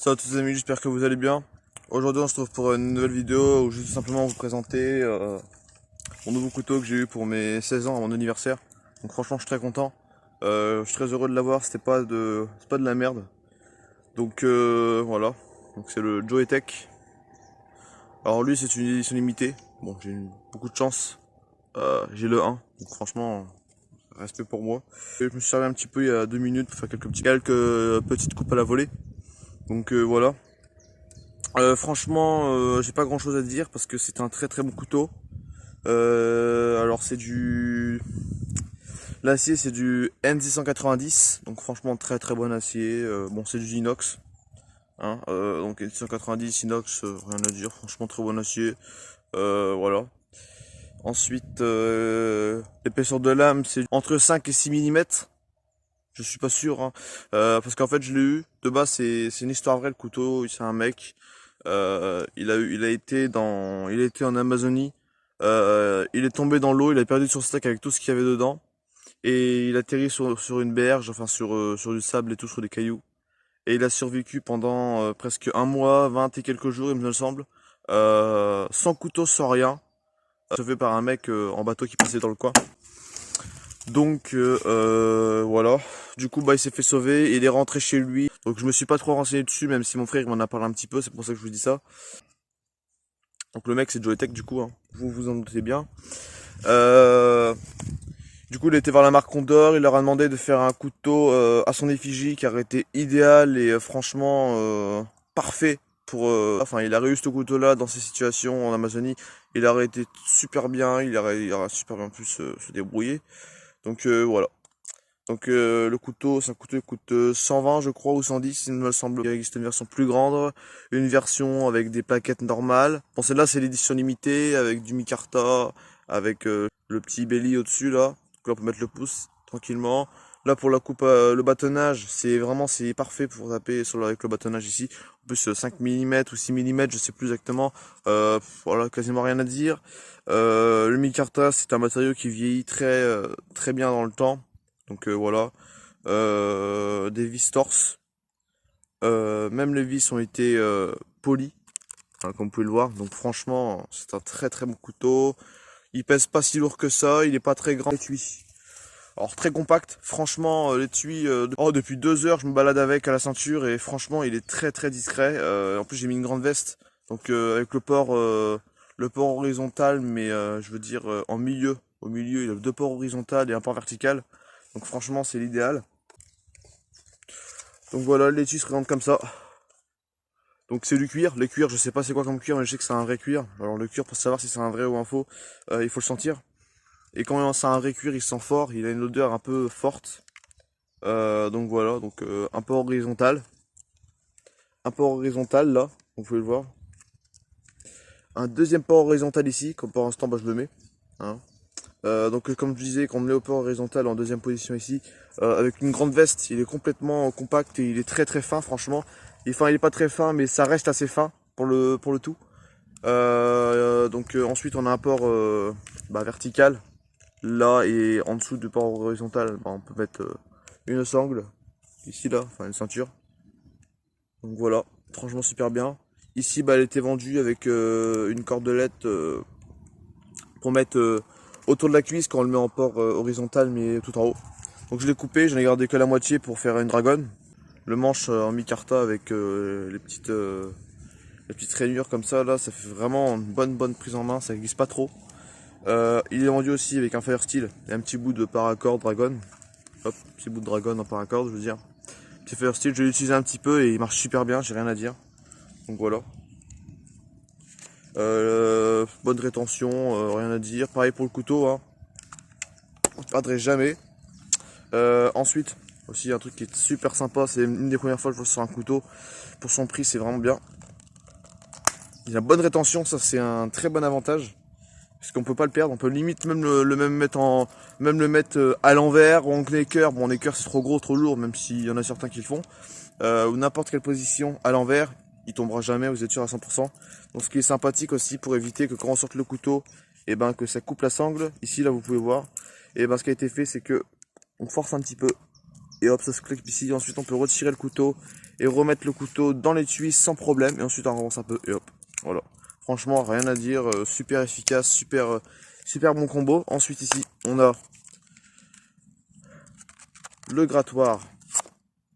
Salut à tous les amis, j'espère que vous allez bien. Aujourd'hui on se retrouve pour une nouvelle vidéo où je vais tout simplement vous présenter mon nouveau couteau que j'ai eu pour mes 16 ans à mon anniversaire. Donc franchement je suis très content. Je suis très heureux de l'avoir, c'est pas de la merde. Donc voilà, donc c'est le Joyetech. Alors lui c'est une édition limitée, bon j'ai eu beaucoup de chance. J'ai le 1, donc franchement respect pour moi. Et je me suis servi un petit peu il y a 2 minutes pour faire quelques petites coupes à la volée. Donc voilà. Franchement, j'ai pas grand chose à dire parce que c'est un très très bon couteau. Alors c'est du... L'acier c'est du N690, donc franchement très très bon acier. Bon c'est du inox, hein, donc N690 inox, rien à dire, franchement très bon acier. Voilà. Ensuite, l'épaisseur de lame c'est entre 5 et 6 mm. Je suis pas sûr, hein, parce qu'en fait je l'ai eu. De base c'est une histoire vraie le couteau, c'est un mec. Il a été en Amazonie. Il est tombé dans l'eau, il a perdu son sac avec tout ce qu'il y avait dedans. Et il atterrit sur une berge, enfin sur du sable et tout, sur des cailloux. Et il a survécu pendant presque un mois, 20 et quelques jours, il me semble. Sans couteau, sans rien. Sauvé par un mec en bateau qui passait dans le coin. Donc voilà. Du coup bah il s'est fait sauver, et il est rentré chez lui. Donc je me suis pas trop renseigné dessus, même si mon frère m'en a parlé un petit peu, c'est pour ça que je vous dis ça. Donc le mec c'est Joyetech du coup, hein. Vous vous en doutez bien. Du coup il était voir la marque Condor, il leur a demandé de faire un couteau à son effigie qui aurait été idéal et franchement parfait pour... Enfin il aurait eu ce couteau là dans ces situations en Amazonie, il aurait été super bien, il aurait super bien pu se débrouiller. Donc voilà. Donc le couteau, c'est un couteau qui coûte 120 je crois ou 110 il me semble. Il existe une version plus grande, une version avec des plaquettes normales. Bon celle-là c'est l'édition limitée avec du micarta, avec le petit belly au-dessus là. Donc là on peut mettre le pouce tranquillement. Là pour la coupe, le bâtonnage, c'est parfait pour taper avec le bâtonnage ici. En plus 5 mm ou 6 mm, je sais plus exactement. Voilà, quasiment rien à dire. Le micarta c'est un matériau qui vieillit très bien dans le temps. Donc voilà, des vis torse, même les vis ont été polies, hein, comme vous pouvez le voir. Donc franchement, c'est un très très bon couteau. Il pèse pas si lourd que ça, il est pas très grand. L'étui, alors très compact. Franchement, l'étui, depuis 2 heures, je me balade avec à la ceinture et franchement, il est très très discret. En plus, j'ai mis une grande veste, donc avec le port horizontal, mais je veux dire en milieu. Au milieu, il a 2 ports horizontaux et un port vertical. Donc franchement c'est l'idéal. Donc voilà, l'étui se présente comme ça. Donc c'est du cuir. Le cuir, je sais pas c'est quoi comme cuir, mais je sais que c'est un vrai cuir. Alors le cuir, pour savoir si c'est un vrai ou un faux, il faut le sentir. Et quand c'est un vrai cuir, il sent fort, il a une odeur un peu forte. Donc voilà, donc un peu horizontal. Un peu horizontal là, vous pouvez le voir. Un deuxième port horizontal ici, comme pour l'instant bah, je le mets. Hein. Donc comme je disais, quand on met au port horizontal en deuxième position ici, avec une grande veste, il est complètement compact et il est très très fin franchement. Enfin il est pas très fin mais ça reste assez fin pour le tout. Donc ensuite on a un port vertical. Là et en dessous du port horizontal, bah, on peut mettre une sangle, ici là, enfin une ceinture. Donc voilà, franchement super bien. Ici bah, elle était vendue avec une cordelette pour mettre autour de la cuisse quand on le met en port horizontal mais tout en haut. Donc je l'ai coupé, j'en ai gardé que la moitié pour faire une dragonne. Le manche en micarta avec les petites rainures comme ça, là ça fait vraiment une bonne prise en main, ça glisse pas trop. Il est vendu aussi avec un fire steel et un petit bout de paracord dragon. Hop, petit bout de dragon en paracord je veux dire. Petit fire steel, je l'ai utilisé un petit peu et il marche super bien, j'ai rien à dire. Donc voilà. Bonne rétention, rien à dire. Pareil pour le couteau, hein. On ne perdrait jamais. Ensuite, aussi un truc qui est super sympa, c'est une des premières fois que je vois sur un couteau. Pour son prix, c'est vraiment bien. Il a bonne rétention, ça c'est un très bon avantage. Parce qu'on peut pas le perdre, on peut limite même le mettre à l'envers ou en knacker. Bon, en knacker c'est trop gros, trop lourd, même s'il y en a certains qui le font. Ou n'importe quelle position à l'envers, il tombera jamais, vous êtes sûr à 100%. Donc ce qui est sympathique aussi pour éviter que quand on sorte le couteau, et ben que ça coupe la sangle. Ici là vous pouvez voir. Et ben ce qui a été fait c'est que on force un petit peu et hop ça se clique ici. Ensuite on peut retirer le couteau et remettre le couteau dans l'étui sans problème. Et ensuite on avance un peu et hop, voilà. Franchement, rien à dire, super efficace, super bon combo. Ensuite ici, on a le grattoir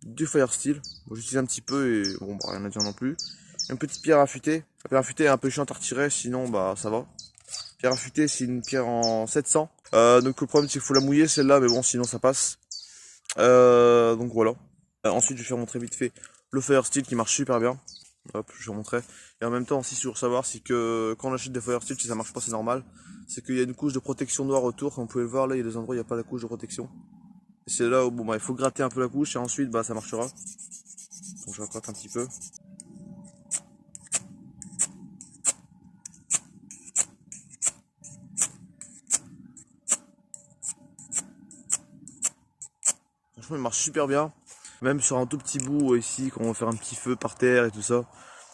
du Fire Steel. Bon, j'utilise un petit peu et bon, bah, rien à dire non plus. Une petite pierre affûtée. La pierre affûtée est un peu chiante à retirer, sinon bah ça va. Pierre affûtée, c'est une pierre en 700. Donc le problème c'est qu'il faut la mouiller celle-là, mais bon sinon ça passe. Donc voilà. Ensuite je vais faire montrer vite fait le Fire Steel qui marche super bien. Hop, je vais vous montrer. Et en même temps aussi sur savoir c'est que quand on achète des Fire Steel, si ça marche pas c'est normal. C'est qu'il y a une couche de protection noire autour, comme vous pouvez le voir là, il y a des endroits où il n'y a pas la couche de protection. Et c'est là où bon bah il faut gratter un peu la couche et ensuite bah ça marchera. Donc je gratte un petit peu. Franchement il marche super bien. Même sur un tout petit bout ici, quand on va faire un petit feu par terre et tout ça.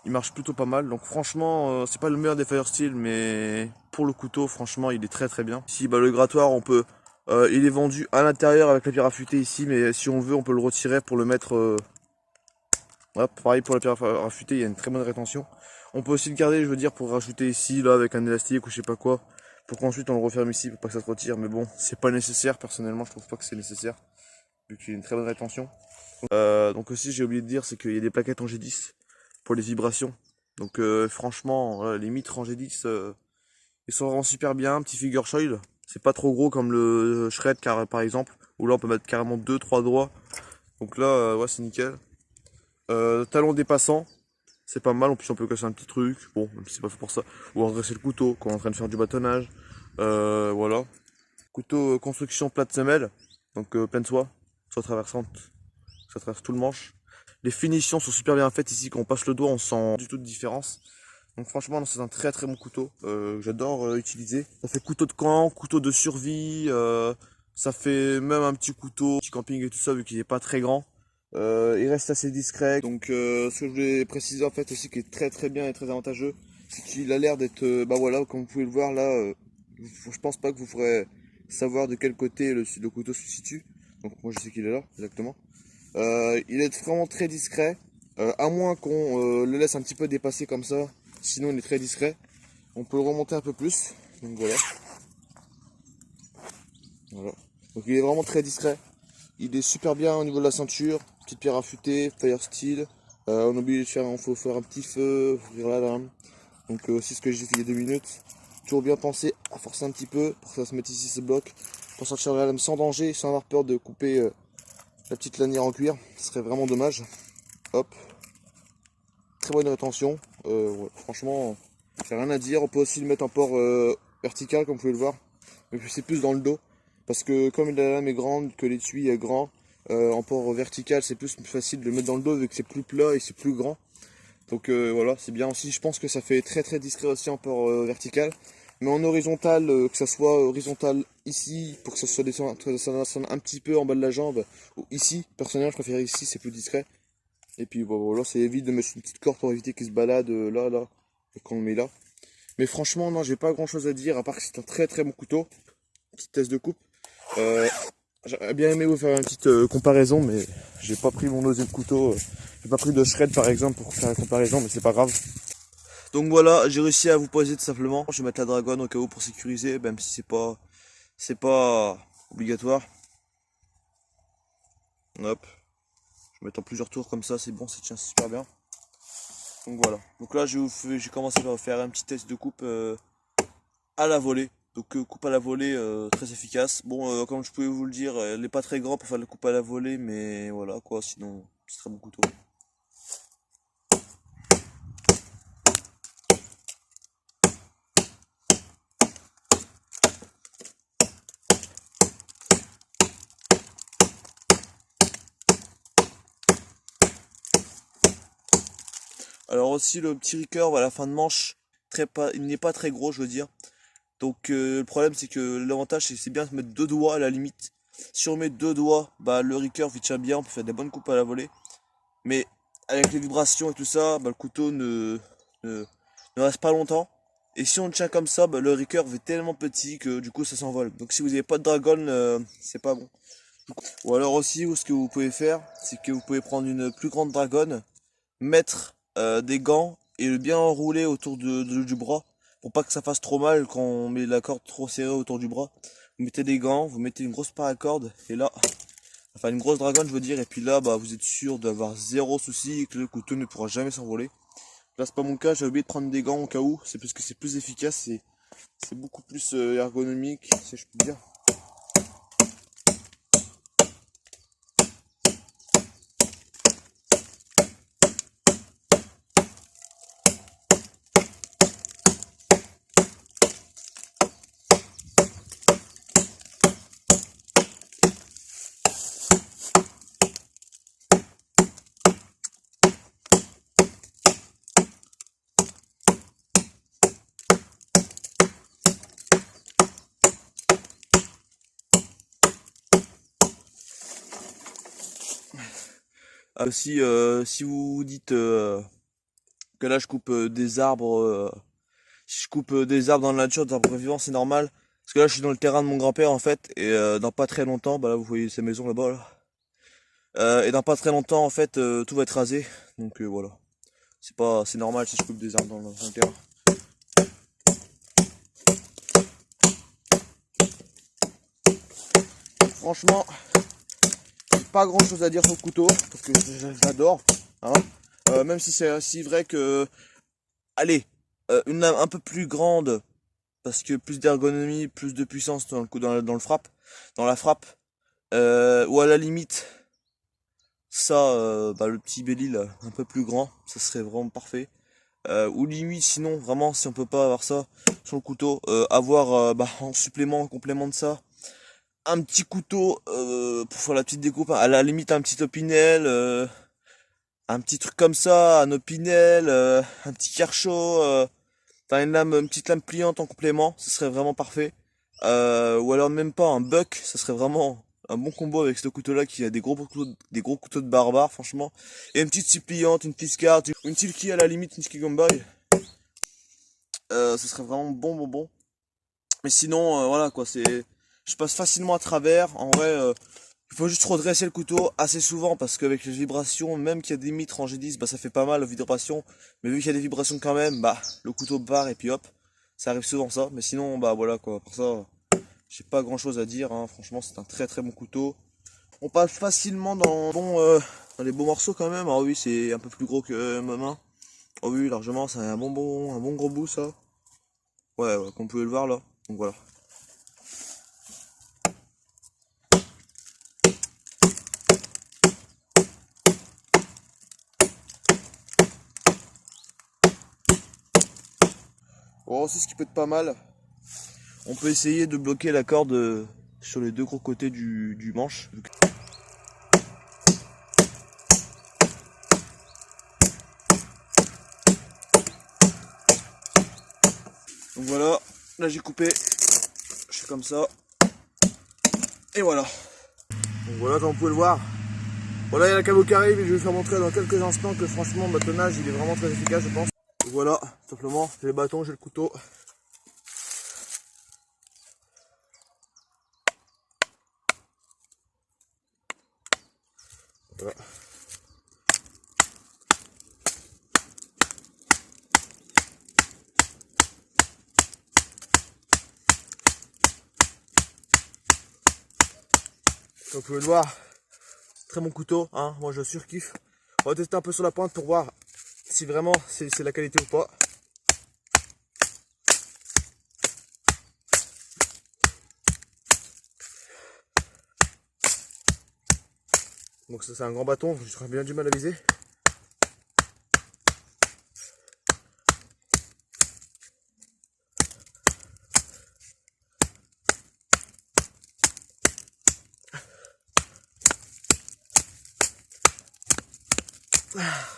Il marche plutôt pas mal. Donc franchement, c'est pas le meilleur des Fire Steel, mais pour le couteau, franchement, il est très bien. Ici, bah, le grattoir, on peut, il est vendu à l'intérieur avec la pierre affûtée ici, mais si on veut, on peut le retirer pour le mettre. Hop, pareil pour la pierre affûtée, il y a une très bonne rétention. On peut aussi le garder, je veux dire, pour rajouter ici, là, avec un élastique ou je sais pas quoi, pour qu'ensuite on le referme ici pour pas que ça se retire. Mais bon, c'est pas nécessaire. Personnellement, je trouve pas que c'est nécessaire, vu qu'il y a une très bonne rétention. Donc aussi, j'ai oublié de dire, c'est qu'il y a des plaquettes en G10 pour les vibrations. Donc franchement, les mitres en G10, ils sont vraiment super bien. Petit figure choil, c'est pas trop gros comme le shred car, par exemple, où là on peut mettre carrément 2-3 doigts. Donc là, ouais, c'est nickel. Talon dépassant, c'est pas mal. En plus, on peut casser un petit truc. Bon, même si c'est pas fait pour ça. Ou redresser le couteau quand on est en train de faire du bâtonnage. Voilà. Couteau construction plate semelle, donc pleine soie traversante, ça traverse tout le manche. Les finitions sont super bien faites ici, quand on passe le doigt on sent du tout de différence. Donc franchement c'est un très bon couteau, j'adore utiliser. Ça fait couteau de camp, couteau de survie, ça fait même un petit couteau, petit camping et tout ça vu qu'il n'est pas très grand. Il reste assez discret. Donc ce que je voulais préciser en fait aussi qui est très bien et très avantageux, c'est qu'il a l'air d'être, bah voilà, comme vous pouvez le voir là, je pense pas que vous ferez savoir de quel côté le couteau se situe. Donc moi je sais qu'il est là, exactement. Il est vraiment très discret, à moins qu'on le laisse un petit peu dépasser comme ça, sinon il est très discret. On peut le remonter un peu plus, donc voilà. Donc il est vraiment très discret. Il est super bien au niveau de la ceinture, petite pierre affûtée, Fire Steel. On a oublié de faire, il faut faire un petit feu, ouvrir la lame. Donc c'est ce que j'ai fait il y a 2 minutes. Toujours bien pensé à forcer un petit peu pour que ça se mette ici, ce bloc, pour sortir la lame sans danger, sans avoir peur de couper la petite lanière en cuir. Ce serait vraiment dommage. Hop, très bonne rétention. Ouais, franchement, j'ai rien à dire. On peut aussi le mettre en port vertical, comme vous pouvez le voir. Mais c'est plus dans le dos. Parce que comme la lame est grande, que l'étui est grand, en port vertical, c'est plus facile de le mettre dans le dos vu que c'est plus plat et c'est plus grand. Donc voilà, c'est bien aussi. Je pense que ça fait très discret aussi en port vertical. Mais en horizontal, que ça soit horizontal ici, pour que ça soit descende un petit peu en bas de la jambe, ou ici, personnellement je préfère ici, c'est plus discret. Et puis bon, voilà, ça évite de mettre une petite corde pour éviter qu'il se balade là, et qu'on le met là. Mais franchement, non, j'ai pas grand chose à dire, à part que c'est un très bon couteau. Petite test de coupe. J'aurais bien aimé vous faire une petite comparaison, mais j'ai pas pris mon deuxième couteau. J'ai pas pris de shred par exemple pour faire la comparaison, mais c'est pas grave. Donc voilà, j'ai réussi à vous poser tout simplement. Je vais mettre la dragonne au cas où pour sécuriser, même si c'est pas obligatoire. Hop. Je vais mettre en plusieurs tours comme ça, c'est bon, ça tient super bien. Donc voilà. Donc là, j'ai commencé par faire un petit test de coupe à la volée. Donc coupe à la volée très efficace. Bon, comme je pouvais vous le dire, elle n'est pas très grande pour faire la coupe à la volée, mais voilà quoi, sinon c'est très bon couteau. Alors aussi le petit recurve à la fin de manche, il n'est pas très gros je veux dire. Donc le problème c'est que l'avantage c'est bien de mettre 2 doigts à la limite. Si on met 2 doigts, bah le recurve il tient bien, on peut faire des bonnes coupes à la volée. Mais avec les vibrations et tout ça, bah, le couteau ne reste pas longtemps. Et si on le tient comme ça, bah, le recurve est tellement petit que du coup ça s'envole. Donc si vous n'avez pas de dragon, c'est pas bon. Ou alors aussi, ce que vous pouvez faire, c'est que vous pouvez prendre une plus grande dragonne, mettre des gants et le bien enrouler autour du bras pour pas que ça fasse trop mal quand on met la corde trop serrée autour du bras. Vous mettez des gants, vous mettez une grosse paracorde et là, enfin une grosse dragonne je veux dire, et puis là bah vous êtes sûr d'avoir zéro souci et que le couteau ne pourra jamais s'envoler. Là c'est pas mon cas, j'ai oublié de prendre des gants au cas où, c'est parce que c'est plus efficace, c'est beaucoup plus ergonomique si je peux dire. Ah, aussi, si vous vous dites que là je coupe des arbres, si je coupe des arbres dans la nature, des arbres vivants, c'est normal. Parce que là je suis dans le terrain de mon grand-père en fait, et dans pas très longtemps, bah là vous voyez sa maison là-bas là. Et dans pas très longtemps en fait, tout va être rasé. Donc voilà. C'est normal si je coupe des arbres dans le terrain. Franchement, pas grand chose à dire sur le couteau, parce que j'adore. Hein. Même si c'est aussi vrai que, allez, une lame un peu plus grande, parce que plus d'ergonomie, plus de puissance dans le coup, dans le frappe, dans la frappe, ou à la limite, ça, bah, le petit Belle-Île un peu plus grand, ça serait vraiment parfait. Ou limite, sinon, vraiment, si on peut pas avoir ça sur le couteau, avoir bah, en supplément, en complément de ça, un petit couteau pour faire la petite découpe, à la limite un petit opinel, un petit truc comme ça, un opinel, un petit carchot, t'as une petite lame pliante en complément, ce serait vraiment parfait. Ou alors même pas un buck, ça serait vraiment un bon combo avec ce couteau-là qui a des gros couteaux de barbare, franchement. Et une petite scie pliante, une petite scar, une tilki à la limite, une skigomboy. Ce serait vraiment bon. Mais sinon, voilà quoi, je passe facilement à travers. En vrai, il faut juste redresser le couteau assez souvent parce qu'avec les vibrations, même qu'il y a des mitres en G10, bah ça fait pas mal aux vibrations. Mais vu qu'il y a des vibrations quand même, bah le couteau part et puis hop, ça arrive souvent ça. Mais sinon, bah voilà quoi, pour ça, j'ai pas grand chose à dire. Hein. Franchement, c'est un très bon couteau. On passe facilement dans les beaux morceaux quand même. Ah oui, c'est un peu plus gros que ma main. Oh oui, largement, c'est un bon gros bout ça. Ouais, comme vous pouvez le voir là. Donc voilà. Bon, aussi ce qui peut être pas mal, on peut essayer de bloquer la corde sur les deux gros côtés du manche. Donc voilà, là j'ai coupé, je fais comme ça, et voilà. Donc voilà, comme vous pouvez le voir. Voilà, il y a la cabot qui arrive et je vais vous faire montrer dans quelques instants que franchement, le bâtonnage il est vraiment très efficace, je pense. Donc voilà, simplement, j'ai le bâton, j'ai le couteau. Voilà. Comme vous pouvez le voir, très bon couteau, hein, moi je surkiffe. On va tester un peu sur la pointe pour voir si vraiment c'est la qualité ou pas. Donc ça c'est un grand bâton, j'aurais bien du mal à viser.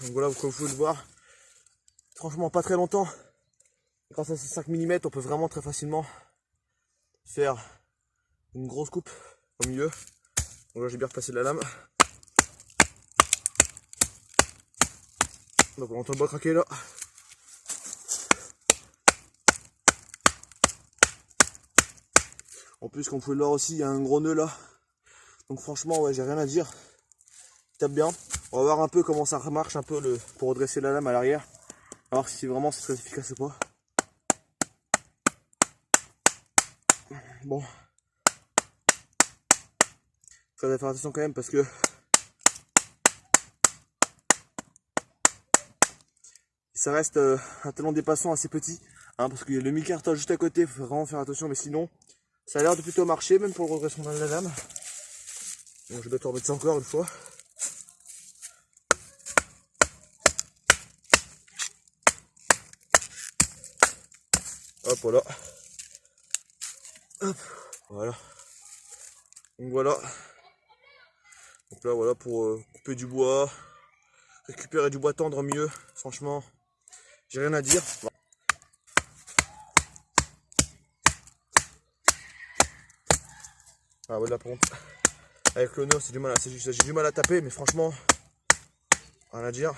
Donc voilà, comme vous pouvez le voir, franchement pas très longtemps. Grâce à ces 5 mm, on peut vraiment très facilement faire une grosse coupe au milieu. Donc là j'ai bien replacé la lame. Donc on entend le bois craquer là. En plus, comme vous pouvez le voir aussi, il y a un gros nœud là. Donc franchement, ouais, j'ai rien à dire. Il tape bien. On va voir un peu comment ça marche un peu pour redresser la lame à l'arrière. On va voir si vraiment c'est très efficace ou pas. Bon. Il faut faire attention quand même parce que ça reste un talon dépassant assez petit. Hein, parce qu'il y a le mi-carton juste à côté, il faut vraiment faire attention. Mais sinon, ça a l'air de plutôt marcher, même pour le redressement de la lame. Bon, je dois te remettre ça encore une fois. Hop, voilà. Hop, voilà. Donc voilà. Donc là, voilà, pour couper du bois, récupérer du bois tendre mieux. Franchement, j'ai rien à dire. Ah ouais, là, par contre, avec le nœud, j'ai du mal à taper, mais franchement, rien à dire.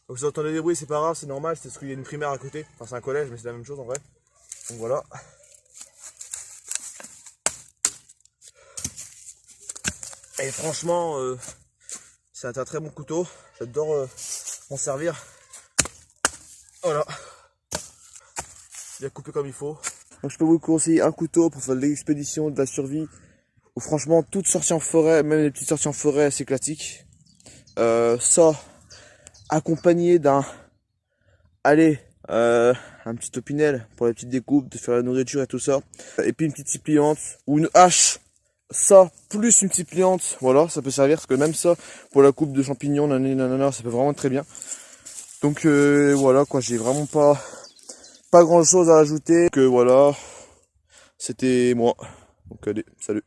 Donc si vous entendez des bruits, c'est pas grave, c'est normal, c'est parce qu'il y a une primaire à côté. Enfin, c'est un collège, mais c'est la même chose en vrai. Donc voilà. Et franchement, c'est un très bon couteau. J'adore m'en servir. Voilà. Bien coupé comme il faut. Donc je peux vous conseiller un couteau pour faire de l'expédition, de la survie. Ou franchement, toute sortie en forêt, même les petites sorties en forêt, c'est classique. Ça, accompagné d'un, allez, un petit opinel pour les petites découpes, de faire la nourriture et tout ça. Et puis une petite scie pliante ou une hache. Ça, plus une petite pliante, voilà, ça peut servir, parce que même ça, pour la coupe de champignons, nanana, ça peut vraiment être très bien. Donc voilà, quoi, j'ai vraiment pas grand chose à ajouter, que voilà, c'était moi. Donc allez, salut.